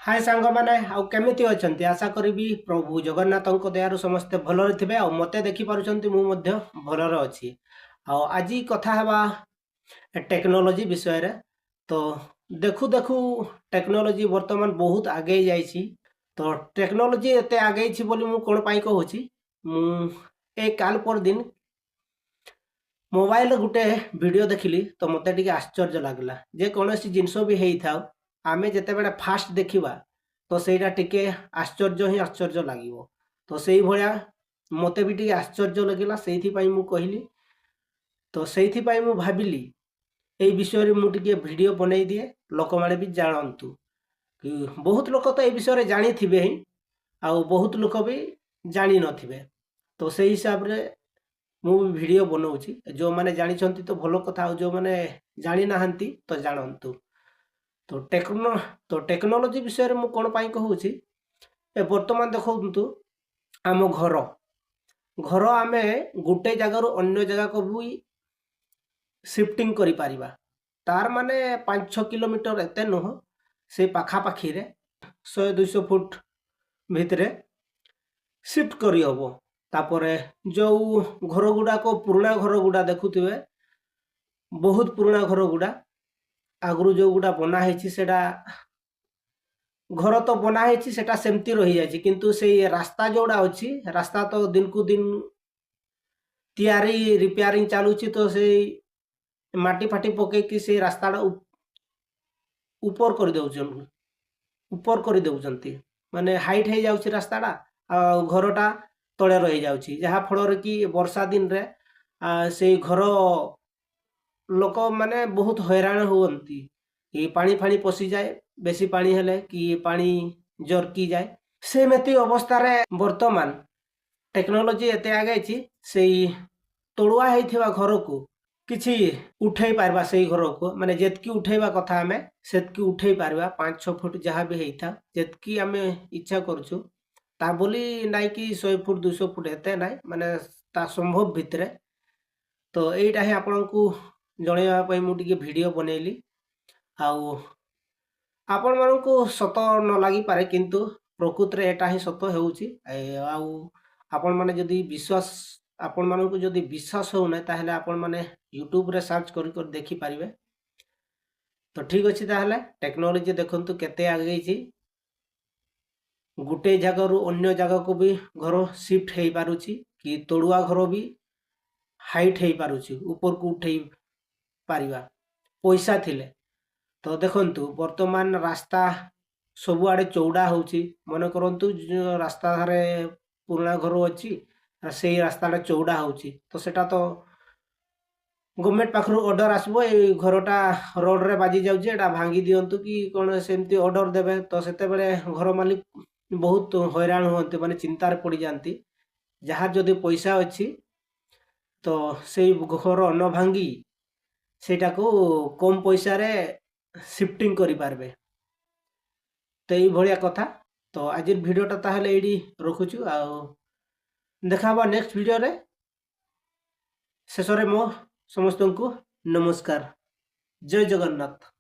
हाय सांग माने आउ केमिति अछंती आशा करिबी प्रभु जगन्नाथଙ୍କ दयारु समस्ते भलरे थिबे आ मते देखि पारुचंती मु मध्य भलरे अछि आ आजि कथा हवा टेक्नोलॉजी विषय रे। तो देखु देखु टेक्नोलॉजी वर्तमान बहुत आगे जाइछि। तो टेक्नोलॉजी एते आगे छि बोली मु कोन पाई कहूछि। मु ए काल पर दिन मोबाइल गुटे वीडियो देखिली तो मते टिके आश्चर्य लागला जे कोनोसी जिंसो भी हेई थाउ आमे जेते बेले फास्ट देखिबा तो सेटा टिके आश्चर्य ही आश्चर्य लागिवो। तो सेई भलिया मते भी टिके आश्चर्य लागिला सेइथि पई मु कहिली। तो सेइथि पई मु भाबिली एई विषय रे मु टिके वीडियो बनै दिए लोक माने भी जानंतु कि बहुत लोक तो ए विषय रे जानि थिबे ही आ बहुत लोक भी जानि नथिबे। तो सेई हिसाब रे मु वीडियो बनाऊची जो माने जानि छंती तो भलो कथा आ जो माने जानि नाहंती तो जानंतु। तो टेक्नोलॉजी विषय रे मु कोन पाई कहूची ए वर्तमान देखंतु आम घर आमे गुटे जगह रु अन्य जगह को भी शिफ्टिंग करि पारिबा। तार माने 5-6 किलोमीटर एते नहो से पाखा पाखी रे 100-200 फुट भितरे शिफ्ट करी हबो। तापरे जो घर गुडा को पुराना घर गुडा देखुथिबे बहुत पुराना घर गुडा आगु जो गुडा बना हेछि सेडा घर तो बना हेछि सेटा सेमती रहि जायछि किंतु से रास्ता जोड़ा अछि रास्ता तो दिन को दिन तैयारी रिपेयरिंग चालुछि। तो से माटी फाटी पके कि से रास्ता ऊपर कर देउछन ऊपर कर देउछंती माने हाइट हे जाउछि रास्ताडा आ घरटा तळे रहि जाउछि जहा फल रे कि वर्षा दिन रे से घर लोक माने बहुत हैरान होवंती कि पानी फानी पसी जाए बेसी पानी हेले कि पानी जरकी जाए सेमेती अवस्था रे वर्तमान टेक्नोलॉजी एते आगे छी सेई तोड़ुआ हेथिबा घर को किछि उठै पारबा सेई घर को माने जेतकी उठैबा कथा हमें सेतकी उठै पारबा 5-6 फुट जहा भी हेइथा जेतकी हमें इच्छा करछु ता बोली नाइ कि 100 फुट 200 फुट एते नाइ माने ता संभव भितरे। तो एइटा हे आपन को जणेबा पई मु टिके वीडियो बनेली आउ आपण मानन को सत न लागि पारे किंतु प्रकृति रे एटा ही सत हेउची आउ आपण माने जदी विश्वास आपण मानन को जदी विश्वास हो नै ताहले आपण माने YouTube रे सर्च करि कर देखि पारिबे। तो ठीक अछि ताहले टेक्नोलॉजी देखंतु केते आगे छी गुटे जगह रु अन्य जगह को भी घर शिफ्ट हेई पारुची कि तोड़ुआ घर भी हाइट हेई पारुची ऊपर को उठेई पारिबा पैसा थिले। तो देखंतु वर्तमान रास्ता सब आड़े चौड़ा होची मन करंतु रास्ता रे पुराना घर अछि से रास्ता चौड़ा होची तो सेटा तो गवर्नमेंट पाखरु ऑर्डर आसबो ए घरटा रोड रे बाजी जाउची एटा भांगी दियंतु कि कोन सेमती ऑर्डर देबे। तो सेते बेले घर मालिक बहुत हैरान होते माने चिंतार पड़ी जानती जहाँ जदि पैसा अच्छी तो से घर न भांगी सेटा को कम पैसा रे शिफ्टिंग करि पारबे। तो ये भलिया कथा। तो आज वीडियोटा ताहले एडी रखुछु आ देखाबा नेक्स्ट वीडियो रे शेष रे मो समस्त को नमस्कार जय जगन्नाथ।